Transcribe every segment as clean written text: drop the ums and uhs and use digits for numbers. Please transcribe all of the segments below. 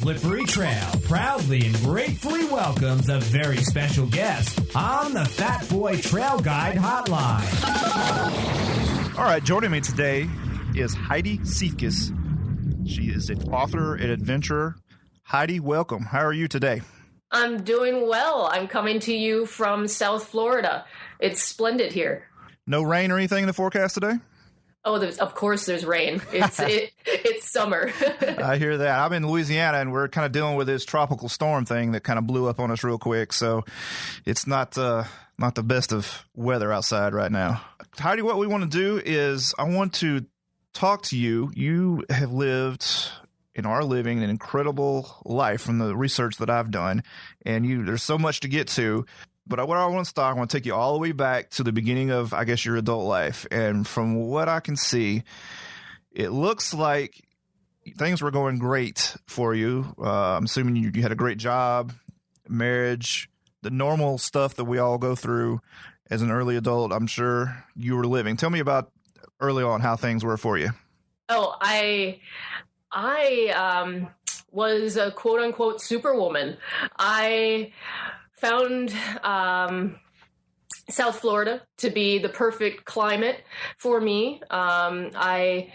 Slippery Trail proudly and gratefully welcomes a very special guest on the Fat Boy Trail Guide Hotline. All right, joining me today is Heidi Siefkas. She is an author and adventurer. Heidi, welcome. How are you today? I'm doing well. I'm coming to you from South Florida. It's splendid here. No rain or anything in the forecast today? Oh, of course there's rain. It's summer. I hear that. I'm in Louisiana, and we're kind of dealing with this tropical storm thing that kind of blew up on us real quick. So it's not the best of weather outside right now. Heidi, what we want to do is I want to talk to you. You have lived and are living an incredible life from the research that I've done, and there's so much to get to. But what I want to start, I want to take you all the way back to the beginning of, I guess, your adult life. And from what I can see, it looks like things were going great for you. I'm assuming you had a great job, marriage, the normal stuff that we all go through as an early adult. I'm sure you were living. Tell me about early on how things were for you. Oh, I was a quote unquote superwoman. I found South Florida to be the perfect climate for me. I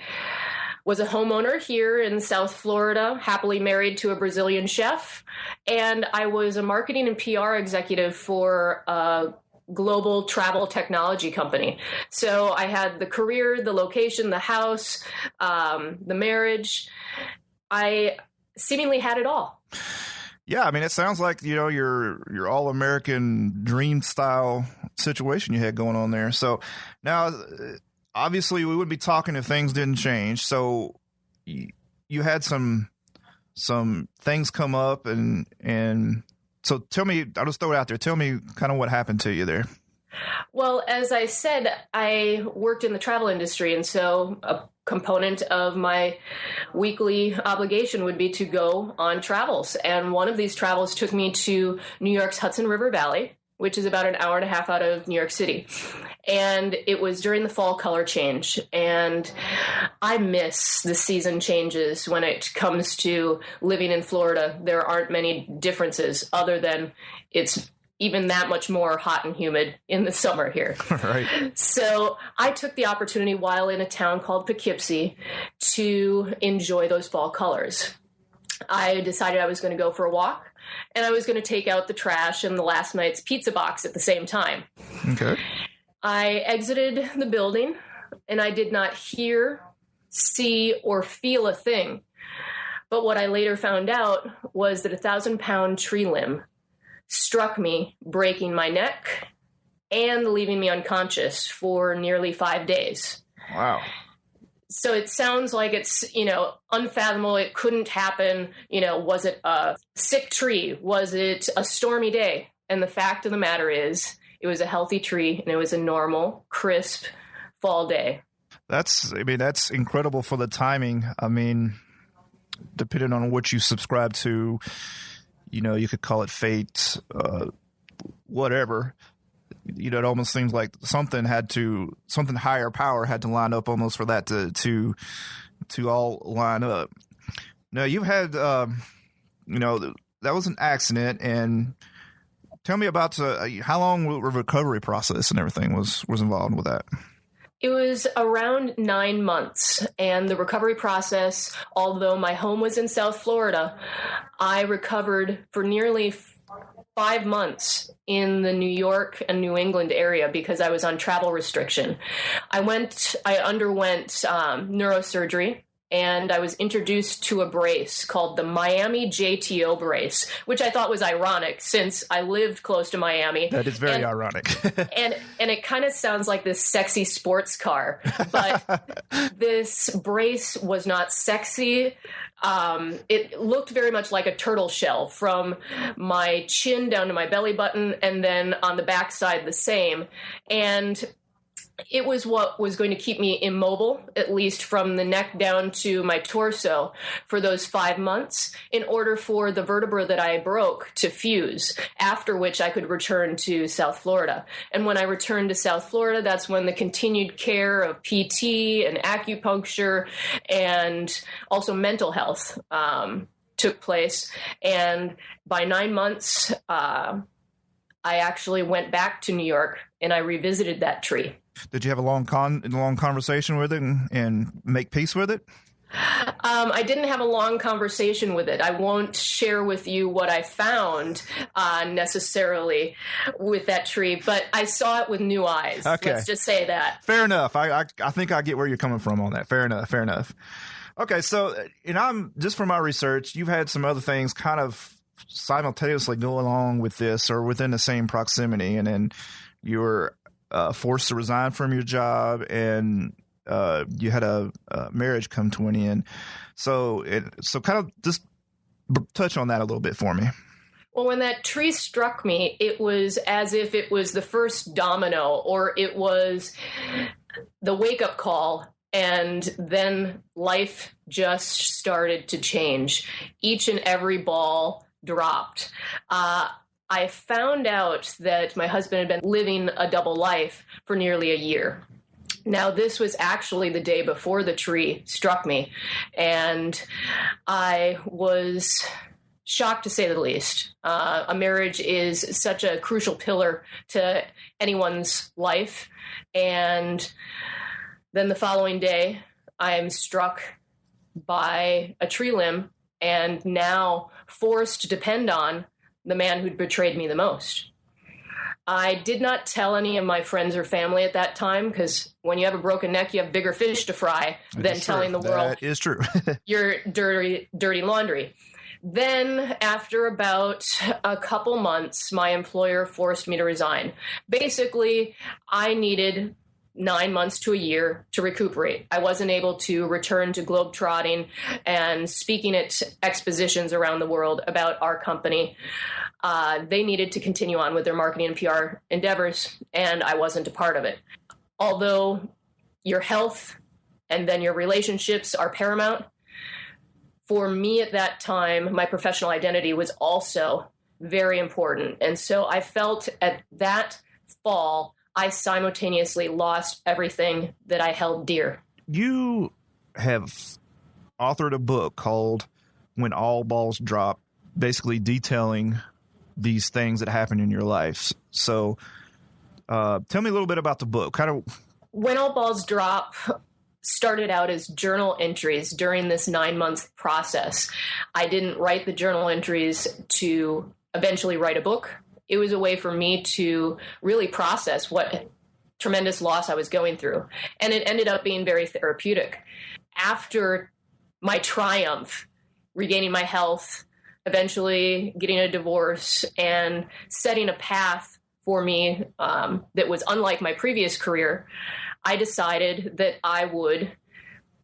was a homeowner here in South Florida, happily married to a Brazilian chef, and I was a marketing and PR executive for a global travel technology company. So I had the career, the location, the house, the marriage. I seemingly had it all. Yeah, I mean, it sounds like, your all-American dream style situation you had going on there. So now, obviously, we wouldn't be talking if things didn't change. So you had some things come up, and so tell me, I'll just throw it out there. Tell me kind of what happened to you there. Well, as I said, I worked in the travel industry, and so a component of my weekly obligation would be to go on travels. And one of these travels took me to New York's Hudson River Valley, which is about an hour and a half out of New York City. And it was during the fall color change. And I miss the season changes when it comes to living in Florida. There aren't many differences other than it's even that much more hot and humid in the summer here. Right. So I took the opportunity while in a town called Poughkeepsie to enjoy those fall colors. I decided I was going to go for a walk, and I was going to take out the trash and the last night's pizza box at the same time. Okay. I exited the building, and I did not hear, see, or feel a thing. But what I later found out was that a 1,000-pound tree limb struck me, breaking my neck and leaving me unconscious for nearly 5 days. Wow. So it sounds like it's, unfathomable. It couldn't happen. Was it a sick tree? Was it a stormy day? And the fact of the matter is, it was a healthy tree, and it was a normal, crisp fall day. That's incredible for the timing. I mean, depending on what you subscribe to, you could call it fate, whatever. It almost seems like something higher power had to line up almost for that to all line up. Now, you've had, that was an accident, and tell me about how long the recovery process and everything was involved with that. It was around 9 months, and the recovery process, although my home was in South Florida, I recovered for nearly 5 months in the New York and New England area because I was on travel restriction. I underwent neurosurgery, and I was introduced to a brace called the Miami JTO brace, which I thought was ironic since I lived close to Miami. That is very ironic. and it kind of sounds like this sexy sports car, but this brace was not sexy. It looked very much like a turtle shell from my chin down to my belly button, and then on the backside the same. And it was what was going to keep me immobile, at least from the neck down to my torso, for those 5 months, in order for the vertebra that I broke to fuse, after which I could return to South Florida. And when I returned to South Florida, that's when the continued care of PT and acupuncture and also mental health took place. And by 9 months, I actually went back to New York and I revisited that tree. Did you have a long conversation with it and make peace with it? I didn't have a long conversation with it. I won't share with you what I found necessarily with that tree, but I saw it with new eyes. Okay. Let's just say that. Fair enough. I think I get where you're coming from on that. Fair enough. Okay, so, and I'm just from my research, you've had some other things kind of simultaneously go along with this or within the same proximity, and then you were forced to resign from your job, and you had a marriage come to an end. So kind of just touch on that a little bit for me. Well, when that tree struck me, it was as if it was the first domino, or it was the wake-up call, and then life just started to change. Each and every ball dropped. I found out that my husband had been living a double life for nearly a year. Now, this was actually the day before the tree struck me, and I was shocked, to say the least. A marriage is such a crucial pillar to anyone's life, and then the following day, I'm struck by a tree limb and now forced to depend on the man who'd betrayed me the most. I did not tell any of my friends or family at that time, because when you have a broken neck, you have bigger fish to fry than telling the world. That is true. Your dirty laundry. Then, after about a couple months, my employer forced me to resign. Basically, I needed 9 months to a year to recuperate. I wasn't able to return to globetrotting and speaking at expositions around the world about our company. They needed to continue on with their marketing and PR endeavors, and I wasn't a part of it. Although your health and then your relationships are paramount, for me at that time, my professional identity was also very important. And so I felt at that fall, I simultaneously lost everything that I held dear. You have authored a book called When All Balls Drop, basically detailing these things that happen in your life. So tell me a little bit about the book. When All Balls Drop started out as journal entries during this 9-month process. I didn't write the journal entries to eventually write a book. It was a way for me to really process what tremendous loss I was going through. And it ended up being very therapeutic. After my triumph, regaining my health, eventually getting a divorce, and setting a path for me that was unlike my previous career, I decided that I would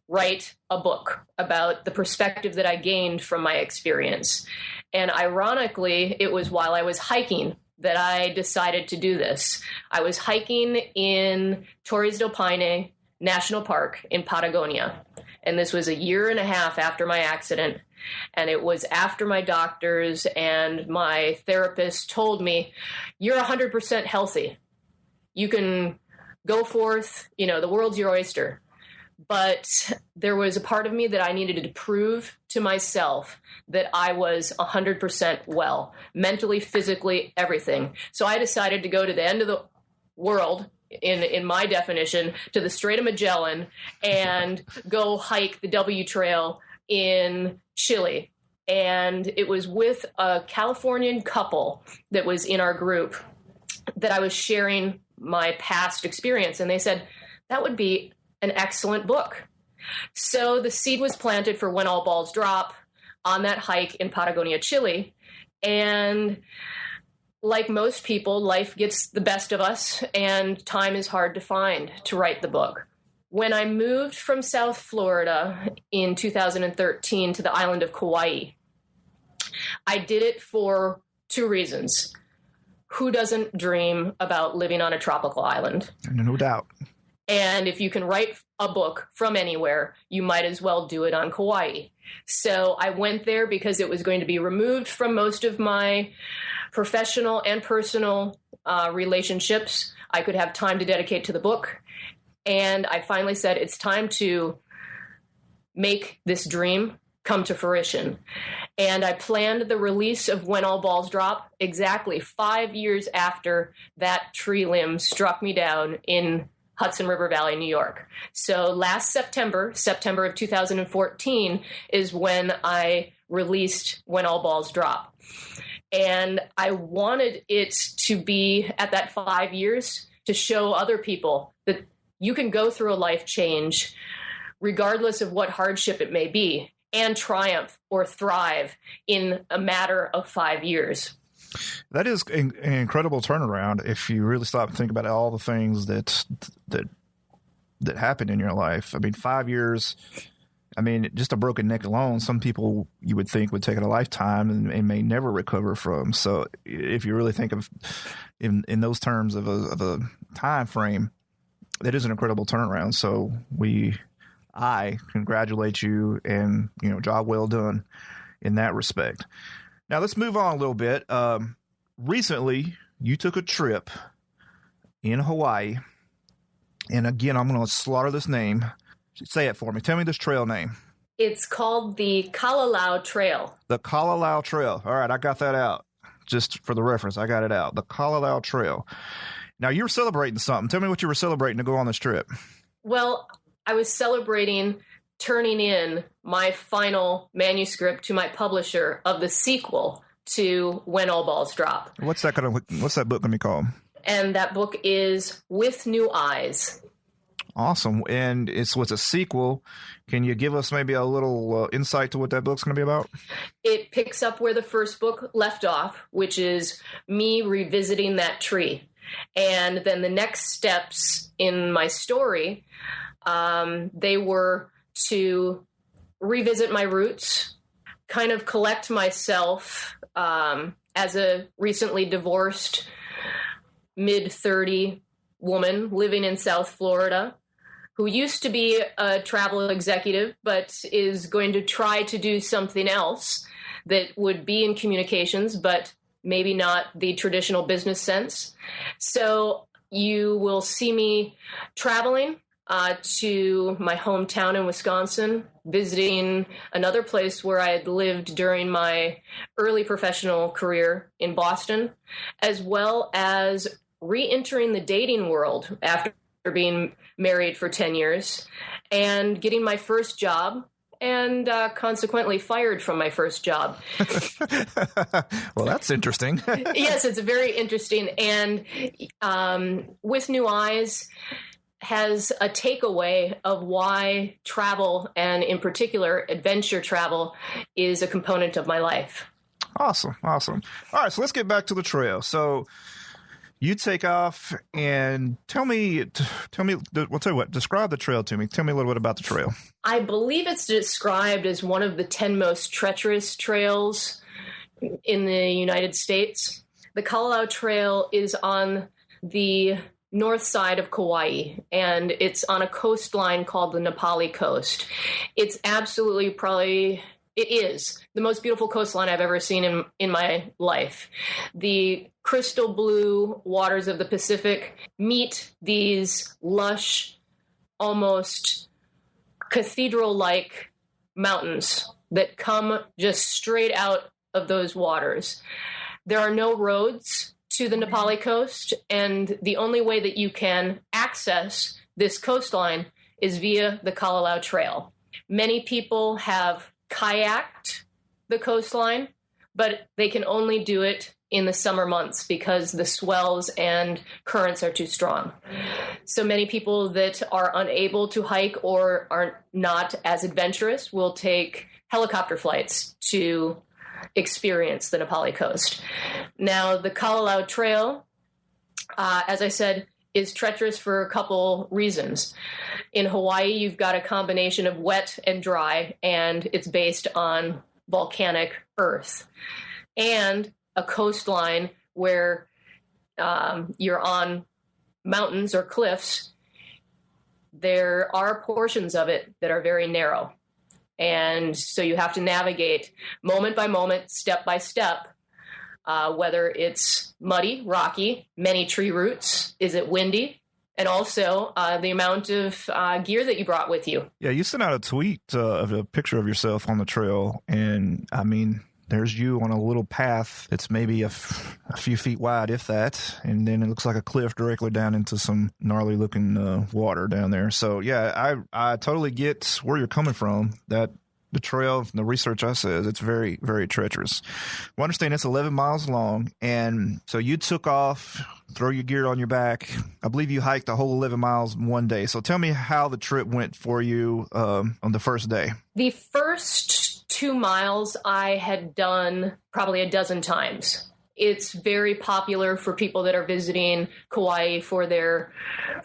write a book about the perspective that I gained from my experience. And ironically, it was while I was hiking that I decided to do this. I was hiking in Torres del Paine National Park in Patagonia. And this was a year and a half after my accident. And it was after my doctors and my therapist told me, you're 100% healthy. You can go forth, the world's your oyster. But there was a part of me that I needed to prove to myself that I was 100% well, mentally, physically, everything. So I decided to go to the end of the world, in my definition, to the Strait of Magellan and go hike the W Trail in Chile. And it was with a Californian couple that was in our group that I was sharing my past experience. And they said, that would be an excellent book. So the seed was planted for When All Balls Drop on that hike in Patagonia, Chile. And like most people, life gets the best of us, and time is hard to find to write the book. When I moved from South Florida in 2013 to the island of Kauai, I did it for two reasons. Who doesn't dream about living on a tropical island? No doubt. And if you can write a book from anywhere, you might as well do it on Kauai. So I went there because it was going to be removed from most of my professional and personal relationships. I could have time to dedicate to the book. And I finally said, it's time to make this dream come to fruition. And I planned the release of When All Balls Drop exactly 5 years after that tree limb struck me down in Hudson River Valley, New York. So last September of 2014, is when I released When All Balls Drop. And I wanted it to be at that 5 years to show other people that you can go through a life change regardless of what hardship it may be, and triumph or thrive in a matter of 5 years. That is an incredible turnaround if you really stop and think about all the things that happened in your life. I mean, 5 years, I mean, just a broken neck alone, some people you would think would take a lifetime and may never recover from. So if you really think of in those terms of a time frame, that is an incredible turnaround. So I congratulate you, and, job well done in that respect. Now let's move on a little bit. Recently you took a trip in Hawaii, and again, I'm going to slaughter this name. Say it for me. Tell me this trail name. It's called the Kalalau Trail. The Kalalau Trail. All right. I got that out. Just for the reference, I got it out. The Kalalau Trail. Now, you were celebrating something. Tell me what you were celebrating to go on this trip. Well, I was celebrating turning in my final manuscript to my publisher of the sequel to When All Balls Drop. What's that book going to be called? And that book is With New Eyes. Awesome. And it's a sequel. Can you give us maybe a little insight to what that book's going to be about? It picks up where the first book left off, which is me revisiting that tree. And then the next steps in my story, they were to revisit my roots, kind of collect myself as a recently divorced mid-30 woman living in South Florida who used to be a travel executive, but is going to try to do something else that would be in communications, but maybe not the traditional business sense. So you will see me traveling to my hometown in Wisconsin, visiting another place where I had lived during my early professional career in Boston, as well as re-entering the dating world after being married for 10 years and getting my first job, and consequently fired from my first job. Well, that's interesting. Yes, it's very interesting. And With New Eyes has a takeaway of why travel, and in particular adventure travel, is a component of my life. Awesome. All right, so let's get back to the trail. So you take off and tell me, we'll tell you what, describe the trail to me. Tell me a little bit about the trail. I believe it's described as one of the 10 most treacherous trails in the United States. The Kalalau Trail is on the north side of Kauai, and it's on a coastline called the NaPali coast. It's absolutely it is the most beautiful coastline I've ever seen in my life. The crystal blue waters of the Pacific meet these lush, almost cathedral-like mountains that come just straight out of those waters. There are no roads to the NaPali coast, and the only way that you can access this coastline is via the Kalalau Trail. Many people have kayaked the coastline, but they can only do it in the summer months because the swells and currents are too strong. So many people that are unable to hike or are not as adventurous will take helicopter flights to experience the NaPali coast. Now, the Kalalau Trail, as I said, is treacherous for a couple reasons. In Hawaii, you've got a combination of wet and dry, and it's based on volcanic earth. And a coastline where you're on mountains or cliffs, there are portions of it that are very narrow. And so you have to navigate moment by moment, step by step, whether it's muddy, rocky, many tree roots. Is it windy? and also the amount of gear that you brought with you. Yeah, you sent out a tweet of a picture of yourself on the trail, and I mean, there's you on a little path that's maybe a few feet wide, if that, and then it looks like a cliff directly down into some gnarly looking water down there. So yeah, I totally get where you're coming from. That the trail, the research I says, it's very, very treacherous. We understand it's 11 miles long, and so you took off, throw your gear on your back. I believe you hiked the whole 11 miles in one day. So tell me how the trip went for you on the first day. The first 2 miles I had done probably a dozen times. It's very popular for people that are visiting Kauai for their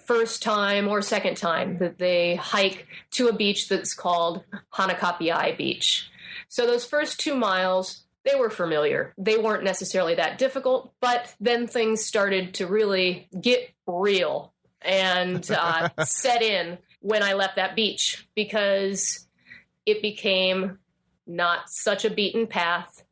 first time or second time, that they hike to a beach that's called Hanakapiai Beach. So those first 2 miles, they were familiar. They weren't necessarily that difficult, but then things started to really get real and set in when I left that beach, because it became not such a beaten path.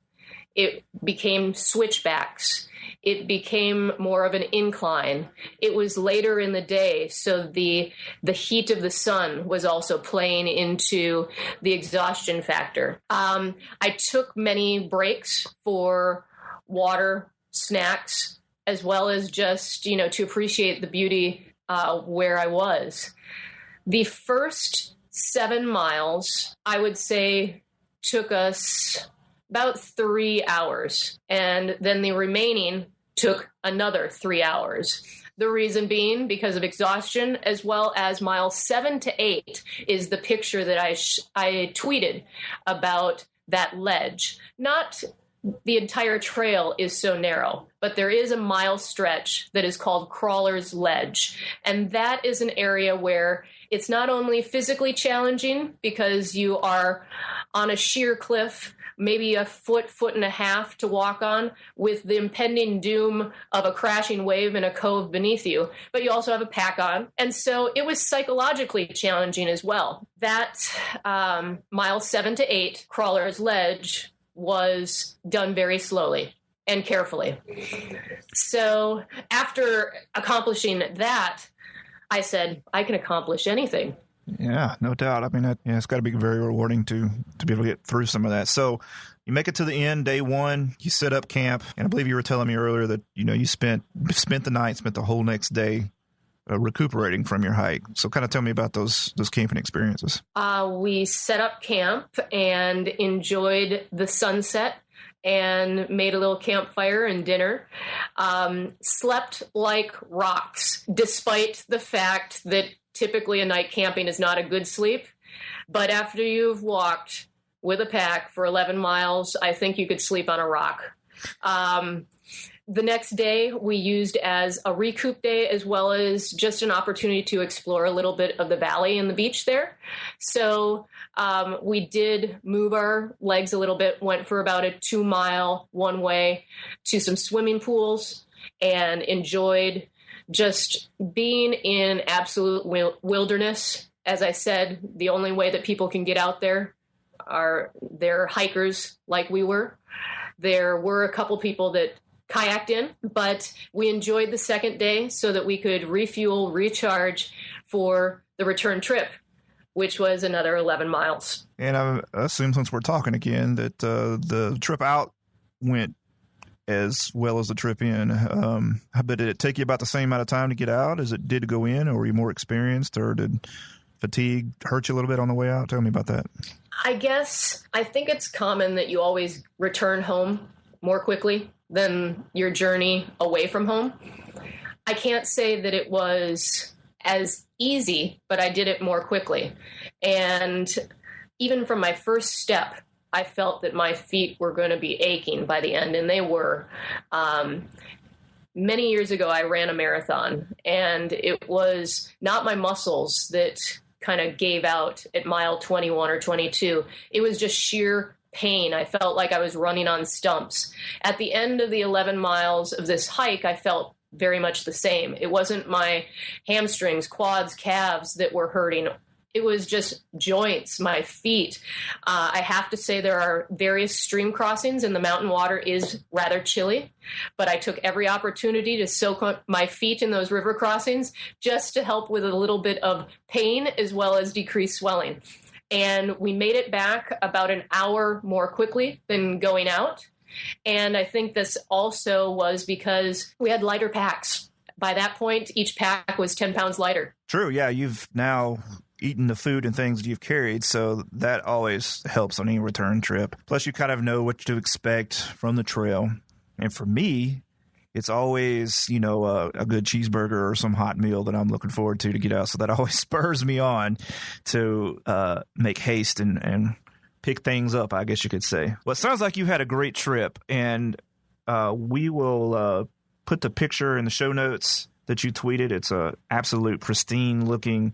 It became switchbacks. It became more of an incline. It was later in the day, so the heat of the sun was also playing into the exhaustion factor. I took many breaks for water, snacks, as well as just, to appreciate the beauty where I was. The first 7 miles, I would say, took us about 3 hours, and then the remaining took another 3 hours. The reason being because of exhaustion, as well as miles 7 to 8 is the picture that I tweeted about that ledge. Not the entire trail is so narrow, but there is a mile stretch that is called Crawler's Ledge, and that is an area where it's not only physically challenging because you are on a sheer cliff, maybe a foot and a half to walk on, with the impending doom of a crashing wave in a cove beneath you, but you also have a pack on. And so it was psychologically challenging as well. That miles 7 to 8, Crawler's Ledge, was done very slowly and carefully. So after accomplishing that, I said, I can accomplish anything. Yeah, no doubt. I mean, it's got to be very rewarding to be able to get through some of that. So you make it to the end, day one, you set up camp, and I believe you were telling me earlier that, you spent the night, spent the whole next day recuperating from your hike. So kind of tell me about those camping experiences. We set up camp and enjoyed the sunset and made a little campfire and dinner. Slept like rocks, despite the fact that typically a night camping is not a good sleep. But after you've walked with a pack for 11 miles, I think you could sleep on a rock. The next day we used as a recoup day, as well as just an opportunity to explore a little bit of the valley and the beach there. So we did move our legs a little bit, went for about a 2 mile one way to some swimming pools, and enjoyed just being in absolute wilderness. As I said, the only way that people can get out there are they're hikers like we were. There were a couple people that kayaked in, but we enjoyed the second day so that we could refuel, recharge for the return trip, which was another 11 miles. And I assume, since we're talking again, that the trip out went as well as the trip in. But did it take you about the same amount of time to get out as it did to go in, or were you more experienced, or did fatigue hurt you a little bit on the way out? Tell me about that. I think it's common that you always return home more quickly than your journey away from home. I can't say that it was as easy, but I did it more quickly. And even from my first step, I felt that my feet were going to be aching by the end, and they were. Many years ago, I ran a marathon, and it was not my muscles that kind of gave out at mile 21 or 22. It was just sheer pain. I felt like I was running on stumps. At the end of the 11 miles of this hike, I felt very much the same. It wasn't my hamstrings, quads, calves that were hurting. It was just joints, my feet. I have to say there are various stream crossings and the mountain water is rather chilly, but I took every opportunity to soak my feet in those river crossings just to help with a little bit of pain as well as decreased swelling. And we made it back about an hour more quickly than going out. And I think this also was because we had lighter packs. By that point, each pack was 10 pounds lighter. True. Yeah. You've now eaten the food and things that you've carried. So that always helps on any return trip. Plus, you kind of know what to expect from the trail. And for me, it's always, you know, a good cheeseburger or some hot meal that I'm looking forward to get out. So that always spurs me on to make haste and pick things up, I guess you could say. Well, it sounds like you had a great trip, and we will put the picture in the show notes that you tweeted. It's a absolute pristine looking,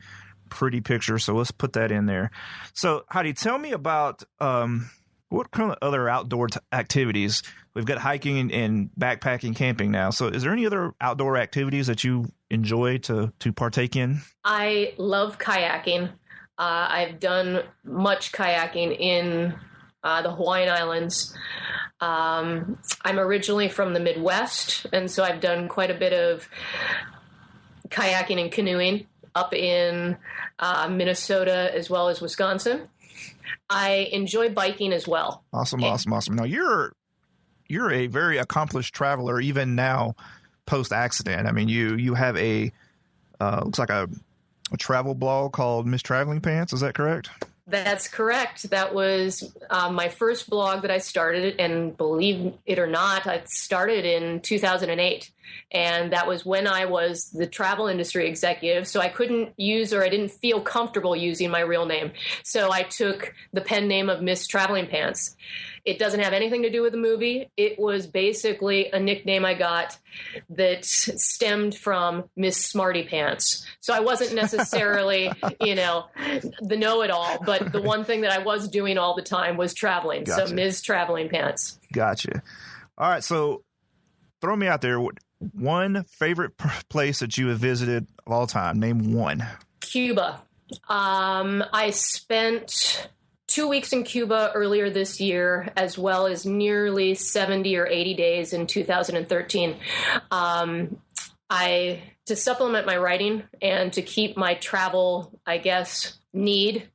pretty picture. So let's put that in there. So Heidi, tell me about what kind of other outdoor activities. We've got hiking and backpacking, camping now. So is there any other outdoor activities that you enjoy to partake in? I love kayaking. I've done much kayaking in the Hawaiian Islands. I'm originally from the Midwest, and so I've done quite a bit of kayaking and canoeing up in Minnesota as well as Wisconsin. I enjoy biking as well. Awesome. Now you're a very accomplished traveler, even now post-accident. I mean, you have a looks like a travel blog called Miss Traveling Pants. Is that correct? That's correct. That was my first blog that I started, and believe it or not, I started in 2008. And that was when I was the travel industry executive, so I couldn't use, or I didn't feel comfortable using my real name. So I took the pen name of Miss Traveling Pants. It doesn't have anything to do with the movie. It was basically a nickname I got that stemmed from Miss Smarty Pants. So I wasn't necessarily, the know-it-all, but the one thing that I was doing all the time was traveling. Gotcha. So Ms. Traveling Pants. Gotcha. All right. So throw me out there. One favorite place that you have visited of all time. Name one. Cuba. I spent 2 weeks in Cuba earlier this year, as well as nearly 70 or 80 days in 2013. To supplement my writing and to keep my travel, I guess, need.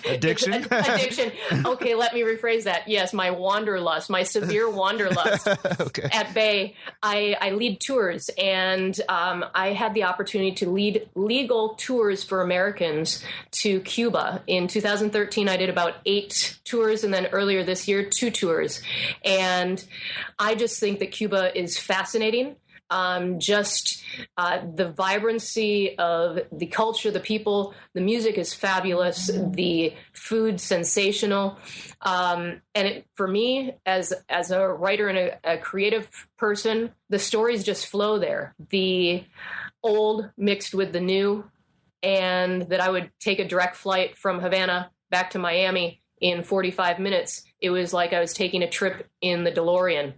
Addiction. Okay, let me rephrase that. Yes, my wanderlust, my severe wanderlust okay. At bay. I lead tours, and I had the opportunity to lead legal tours for Americans to Cuba. In 2013, I did about 8 tours, and then earlier this year, 2 tours. And I just think that Cuba is fascinating. The vibrancy of the culture, the people, the music is fabulous, the food sensational. For me, as a writer and a creative person, the stories just flow there. The old mixed with the new, and that I would take a direct flight from Havana back to Miami in 45 minutes. It was like I was taking a trip in the DeLorean.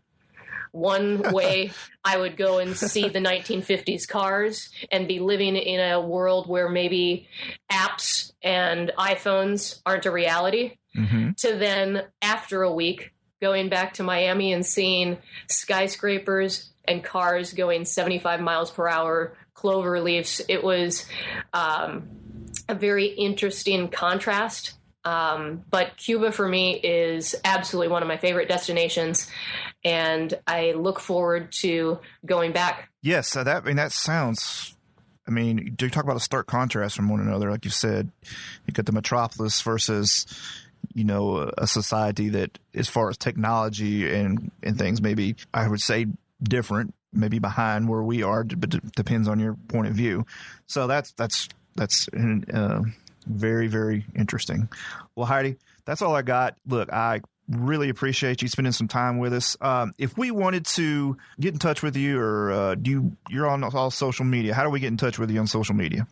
One way I would go and see the 1950s cars and be living in a world where maybe apps and iPhones aren't a reality, to then after a week going back to Miami and seeing skyscrapers and cars going 75 miles per hour, clover leaves. It was a very interesting contrast. But Cuba for me is absolutely one of my favorite destinations, and I look forward to going back. Yes, that sounds. I mean, you talk about a stark contrast from one another, like you said. You got the metropolis versus, a society that, as far as technology and things, maybe I would say different, maybe behind where we are, but it depends on your point of view. So that's very, very interesting. Well, Heidi, that's all I got. Look, I really appreciate you spending some time with us. If we wanted to get in touch with you, or you're on all social media, how do we get in touch with you on social media?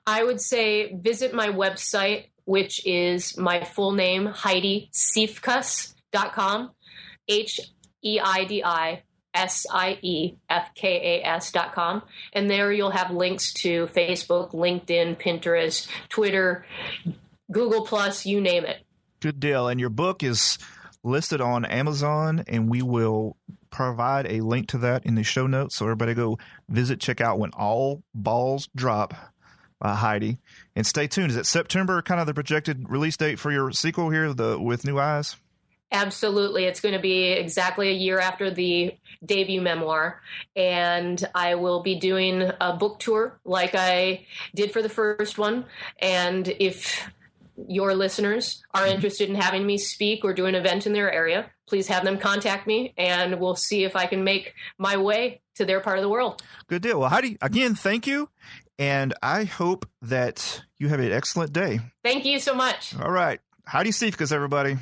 I would say visit my website, which is my full name, HeidiSiefkas.com, Heidisiefkas.com. siefkas.com. And there you'll have links to Facebook, LinkedIn, Pinterest, Twitter, Google+, you name it. Good deal. And your book is listed on Amazon, and we will provide a link to that in the show notes. So everybody go check out When All Balls Drop by Heidi. And stay tuned. Is it September kind of the projected release date for your sequel here, With New Eyes? Absolutely. It's going to be exactly a year after the debut memoir. And I will be doing a book tour like I did for the first one. And if your listeners are interested in having me speak or do an event in their area, please have them contact me, and we'll see if I can make my way to their part of the world. Good deal. Well, Heidi, again, thank you. And I hope that you have an excellent day. Thank you so much. All right. Heidi Siefkas, everybody.